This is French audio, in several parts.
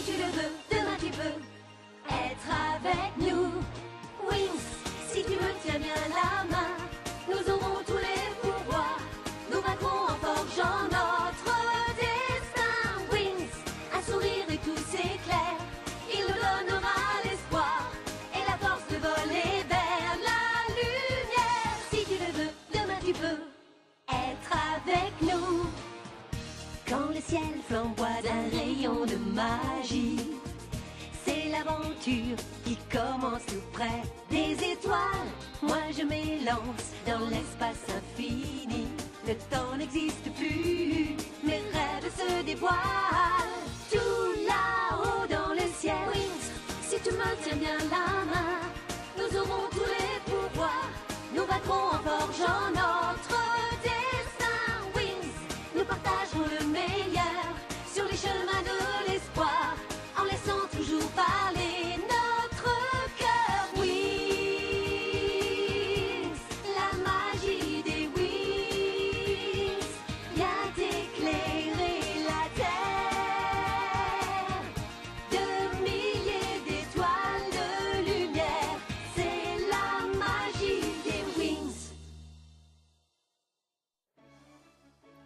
Si tu le veux, demain tu peux être avec nous. Wings, si tu me tiens bien la main, nous aurons tous les pouvoirs. Nous vaincrons en forgeant notre destin. Wings, un sourire et tout s'éclaire. Il nous donnera l'espoir et la force de voler vers la lumière. Si tu le veux, demain tu peux être avec nous. Quand le ciel flamboie d'un rayon de magie, c'est l'aventure qui commence tout près des étoiles. Moi je m'élance dans l'espace infini. Le temps n'existe plus, mes rêves se dévoilent. Tout là-haut dans le ciel. Wings, si tu me tiens bien la main, nous aurons tous les pouvoirs. Nous vaincrons en forgeant notre destin. Wings, nous partagerons le meilleur sur les chemins de l'espoir, en laissant toujours parler notre cœur. Wings, la magie des wings vient éclairer la terre. De milliers d'étoiles de lumière, c'est la magie des wings.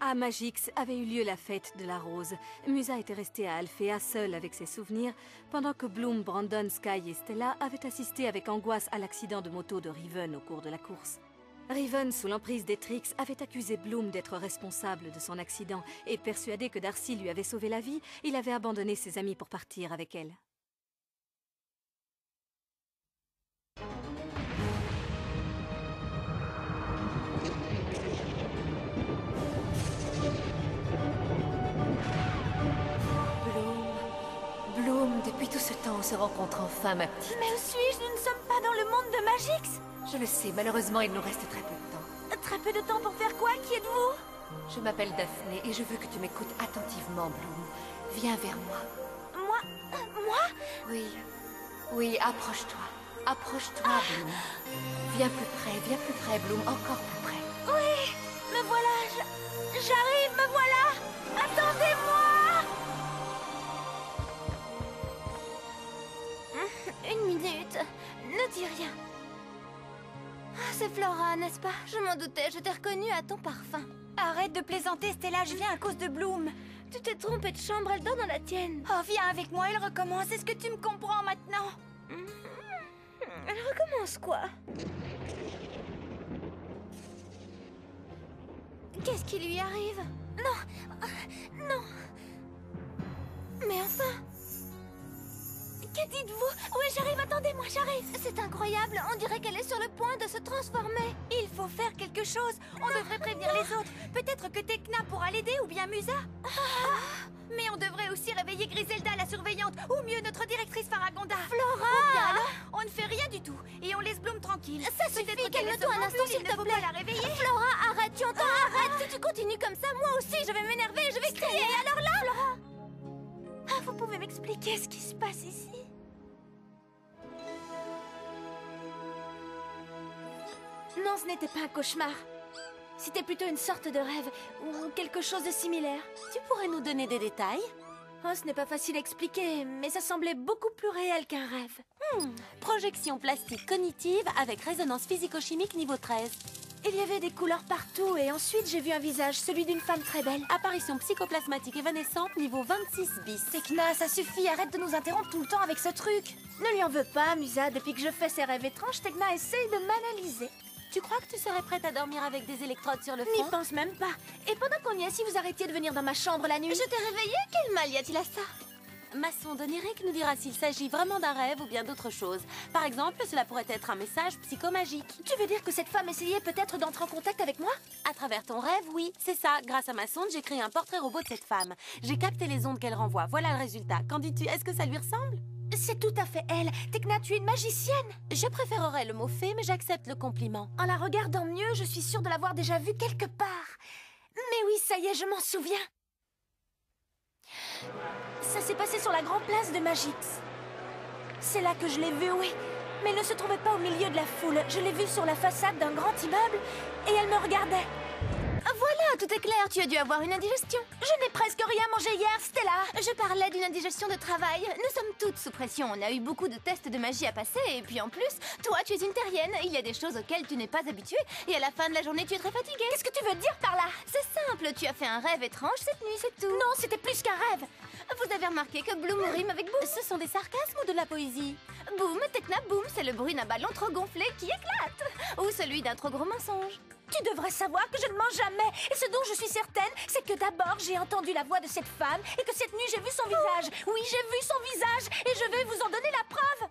À Magix avait eu lieu la fête de la rose. Musa était restée à Alphea seule avec ses souvenirs, pendant que Bloom, Brandon, Sky et Stella avaient assisté avec angoisse à l'accident de moto de Riven au cours de la course. Riven, sous l'emprise des Trix, avait accusé Bloom d'être responsable de son accident et persuadé que Darcy lui avait sauvé la vie, il avait abandonné ses amis pour partir avec elle. Bloom, depuis tout ce temps, on se rencontre enfin, ma petite. Mais où suis-je? Nous ne sommes pas dans le monde de Magix. Je le sais, malheureusement, il nous reste très peu de temps. Très peu de temps pour faire quoi? Qui êtes-vous? Je m'appelle Daphné et je veux que tu m'écoutes attentivement, Bloom. Viens vers moi. Moi? Oui, approche-toi. Approche-toi, Bloom. Viens plus près, Bloom, encore plus près. Oui, me voilà, j'arrive, me voilà. Attendez-moi. Une minute, ne dis rien. C'est Flora, n'est-ce pas? Je m'en doutais, je t'ai reconnue à ton parfum. Arrête de plaisanter, Stella, je viens à cause de Bloom. Tu t'es trompée de chambre, elle dort dans la tienne. Oh, viens avec moi, elle recommence. Est-ce que tu me comprends maintenant? Elle recommence quoi? Qu'est-ce qui lui arrive? Non, non. Mais enfin... Que dites-vous? Oui, j'arrive, attendez-moi, j'arrive. C'est incroyable, on dirait qu'elle est sur le point de se transformer. Il faut faire quelque chose. On devrait prévenir les autres. Peut-être que Tekna pourra l'aider ou bien Musa. Mais on devrait aussi réveiller Griselda, la surveillante, ou mieux notre directrice Faragonda. Flora! Ou bien alors, on ne fait rien du tout et on laisse Bloom tranquille. Ça suffit, calme-toi un instant, s'il te plaît. Pas la réveiller. Flora, arrête, tu entends? Arrête, si tu continues comme ça, moi aussi, je vais m'énerver, je vais crier. Et alors là, Flora, vous pouvez m'expliquer ce qui se passe ici? Non, ce n'était pas un cauchemar. C'était plutôt une sorte de rêve, ou quelque chose de similaire. Tu pourrais nous donner des détails? Oh, ce n'est pas facile à expliquer, mais ça semblait beaucoup plus réel qu'un rêve. Projection plastique cognitive avec résonance physico-chimique niveau 13. Il y avait des couleurs partout, et ensuite j'ai vu un visage, celui d'une femme très belle. Apparition psychoplasmatique évanescente niveau 26 bis. Tekna, ça suffit, arrête de nous interrompre tout le temps avec ce truc. Ne lui en veux pas, Musa, depuis que je fais ces rêves étranges, Tekna essaye de m'analyser. Tu crois que tu serais prête à dormir avec des électrodes sur le N'y front? pense même pas. Et pendant qu'on y est, si vous arrêtiez de venir dans ma chambre la nuit... Je t'ai réveillée? Quel mal y a-t-il à ça? Ma sonde onirique nous dira s'il s'agit vraiment d'un rêve ou bien d'autre chose. Par exemple, cela pourrait être un message psychomagique. Tu veux dire que cette femme essayait peut-être d'entrer en contact avec moi? À travers ton rêve, oui, c'est ça. Grâce à ma sonde, j'ai créé un portrait robot de cette femme. J'ai capté les ondes qu'elle renvoie. Voilà le résultat. Qu'en dis-tu? Est-ce que ça lui ressemble? C'est tout à fait elle. Tekna, tu es une magicienne. Je préférerais le mot fée, mais j'accepte le compliment. En la regardant mieux, je suis sûre de l'avoir déjà vue quelque part. Mais oui, ça y est, je m'en souviens. Ça s'est passé sur la grande place de Magix. C'est là que je l'ai vue, oui. Mais elle ne se trouvait pas au milieu de la foule. Je l'ai vue sur la façade d'un grand immeuble et elle me regardait. Voilà, Ah, tout est clair, tu as dû avoir une indigestion. Je n'ai presque rien mangé hier, Stella. Je parlais d'une indigestion de travail. Nous sommes toutes sous pression. On a eu beaucoup de tests de magie à passer. Et puis en plus, toi, tu es une terrienne. Il y a des choses auxquelles tu n'es pas habituée. Et à la fin de la journée, tu es très fatiguée. Qu'est-ce que tu veux dire par là? C'est simple, tu as fait un rêve étrange cette nuit, c'est tout. Non, c'était plus qu'un rêve. Vous avez remarqué que Bloom rime avec Boom? Ce sont des sarcasmes ou de la poésie? Boom, Tekna Boom, c'est le bruit d'un ballon trop gonflé qui éclate. Ou celui d'un trop gros mensonge. Tu devrais savoir que je ne mens jamais. Et ce dont je suis certaine, c'est que d'abord j'ai entendu la voix de cette femme et que cette nuit j'ai vu son visage. Oui, j'ai vu son visage et je vais vous en donner la preuve.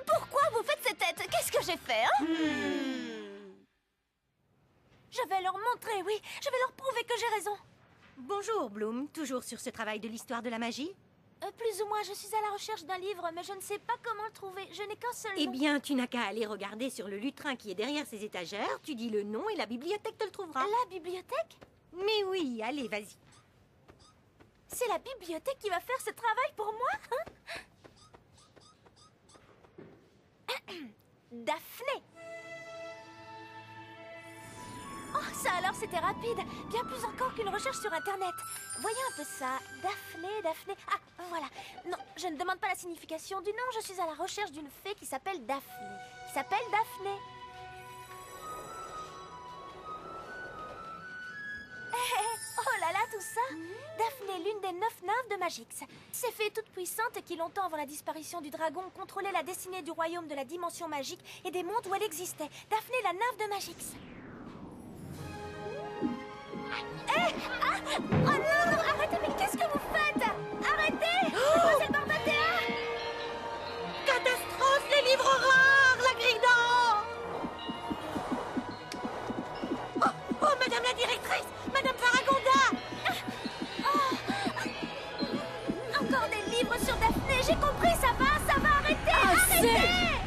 Pourquoi vous faites ces têtes? Qu'est-ce que j'ai fait, hein? Je vais leur montrer, oui. Je vais leur prouver que j'ai raison. Bonjour, Bloom. Toujours sur ce travail de l'histoire de la magie? Plus ou moins, je suis à la recherche d'un livre, mais je ne sais pas comment le trouver. Je n'ai qu'un seul Eh nom. bien, tu n'as qu'à aller regarder sur le lutrin qui est derrière ces étagères. Tu dis le nom et la bibliothèque te le trouvera. La bibliothèque? Mais oui, allez, vas-y. C'est la bibliothèque qui va faire ce travail pour moi, hein? Daphné. Oh, ça alors c'était rapide. Bien plus encore qu'une recherche sur Internet. Voyons un peu ça. Daphné. Ah, voilà. Non, je ne demande pas la signification du nom. Je suis à la recherche d'une fée qui s'appelle Daphné. Oh là là, tout ça! Daphné, l'une des 9 nymphes de Magix. Ces fées toutes puissantes qui, longtemps avant la disparition du dragon, contrôlaient la destinée du royaume de la dimension magique et des mondes où elle existait. Daphné, la nymphe de Magix. Oh non, arrêtez, mais qu'est-ce que vous faites? Arrêtez! Mademoiselle Barbatea! Catastrophe, les livres rares, la grille d'or! Oh, madame la directrice! Madame Faragonda! Encore des livres sur Daphné, j'ai compris, ça va, arrêtez! Arrêtez!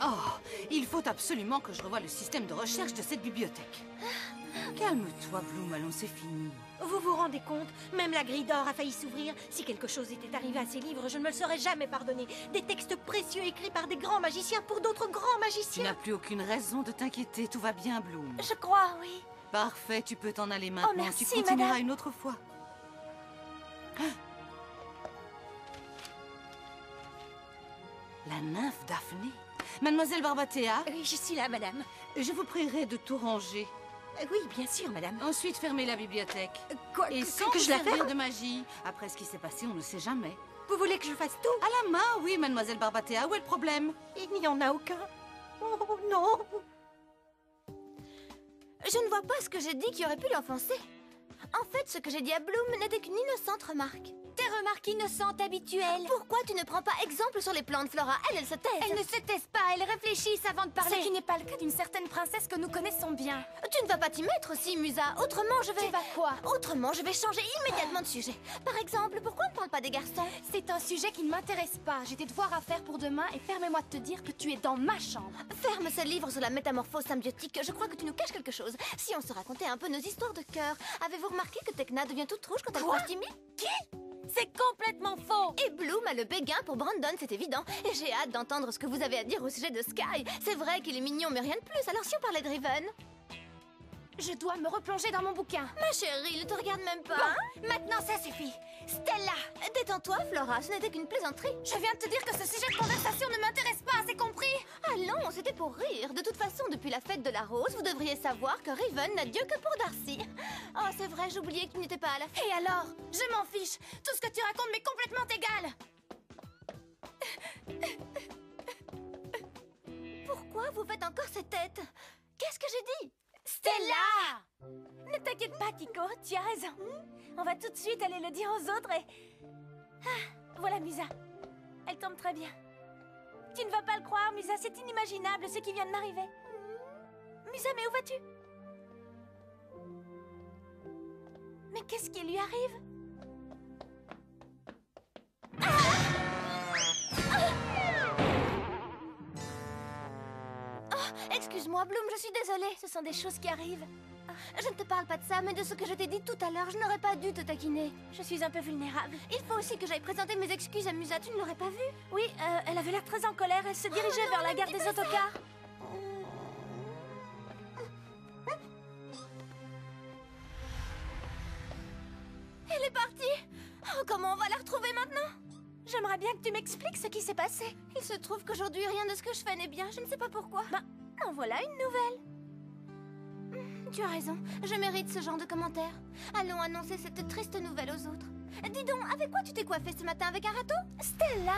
Oh, il faut absolument que je revoie le système de recherche de cette bibliothèque. Calme-toi, Bloom, allons, c'est fini. Vous vous rendez compte? Même la grille d'or a failli s'ouvrir. Si quelque chose était arrivé à ces livres, je ne me le serais jamais pardonné. Des textes précieux écrits par des grands magiciens pour d'autres grands Tu magiciens. n'as plus aucune raison de t'inquiéter, tout va bien, Bloom. Je crois, oui. Parfait, tu peux t'en aller maintenant. merci, tu continueras madame. une autre fois. La nymphe Daphné. Mademoiselle Barbatea, Oui, je suis là, madame. je vous prierai de tout ranger. Oui, bien sûr, madame. Ensuite, fermez la bibliothèque. Quoi, Et que sans je vous la servir ferme? de magie. Après ce qui s'est passé, on ne sait jamais. Vous voulez que je fasse tout? À la main, oui, Mademoiselle Barbatea. Où est le problème? Il n'y en a aucun. Oh non. Je ne vois pas ce que j'ai dit qui aurait pu l'offenser. En fait, ce que j'ai dit à Bloom n'était qu'une innocente remarque. Tes remarques innocentes habituelles. Pourquoi tu ne prends pas exemple sur les plantes, Flora? Elle se taise. Elles ne se taisent pas, elles réfléchissent avant de parler. Ce qui n'est pas le cas d'une certaine princesse que nous connaissons bien. Tu ne vas pas t'y mettre aussi, Musa. Autrement, je vais... Tu vas quoi? Autrement, je vais changer immédiatement de sujet. Par exemple, pourquoi on ne parle pas des garçons? C'est un sujet qui ne m'intéresse pas. J'ai des devoirs à faire pour demain et permets-moi de te dire que tu es dans ma chambre. Ferme ce livre sur la métamorphose symbiotique. Je crois que tu nous caches quelque chose. Si on se racontait un peu nos histoires de cœur. Avez-vous remarqué que Tekna devient toute rouge quand elle Quoi? croise Timmy? C'est complètement faux. Et Bloom a le béguin pour Brandon, c'est évident. Et j'ai hâte d'entendre ce que vous avez à dire au sujet de Sky. C'est vrai qu'il est mignon, mais rien de plus. Alors si on parlait de Riven? Je dois me replonger dans mon bouquin. Ma chérie, ne te regarde même pas. Bon, maintenant ça suffit. Stella, Détends-toi, Flora, ce n'était qu'une plaisanterie. je viens de te dire que ce sujet de conversation ne m'intéresse pas, c'est compris? Allons, c'était pour rire. De toute façon, depuis la fête de la rose, vous devriez savoir que Riven n'a Dieu que pour Darcy. Oh, c'est vrai, j'oubliais que tu n'étais pas à la fête. Et alors? Je m'en fiche. Tout ce que tu racontes m'est complètement égal. Pourquoi vous faites encore cette tête? Qu'est-ce que j'ai dit? Stella! Ne t'inquiète pas, Kiko, tu as raison. On va tout de suite aller le dire aux autres et... Ah, voilà Musa. Elle tombe très bien. Tu ne vas pas le croire, Musa, c'est inimaginable ce qui vient de m'arriver. Musa, mais où vas-tu? Mais qu'est-ce qui lui arrive? Excuse-moi, Bloom, je suis désolée. Ce sont des choses qui arrivent. Je ne te parle pas de ça, mais de ce que je t'ai dit tout à l'heure. Je n'aurais pas dû te taquiner. Je suis un peu vulnérable. Il faut aussi que j'aille présenter mes excuses à Musa. Tu ne l'aurais pas vue? Oui, elle avait l'air très en colère. Elle se dirigeait vers la gare des autocars. Elle est partie. Oh, comment on va la retrouver maintenant? J'aimerais bien que tu m'expliques ce qui s'est passé. Il se trouve qu'aujourd'hui, rien de ce que je fais n'est bien. Je ne sais pas pourquoi. Ben, en voilà une nouvelle. Tu as raison. Je mérite ce genre de commentaires. Allons annoncer cette triste nouvelle aux autres. Dis donc, avec quoi tu t'es coiffée ce matin? Avec un râteau? Stella!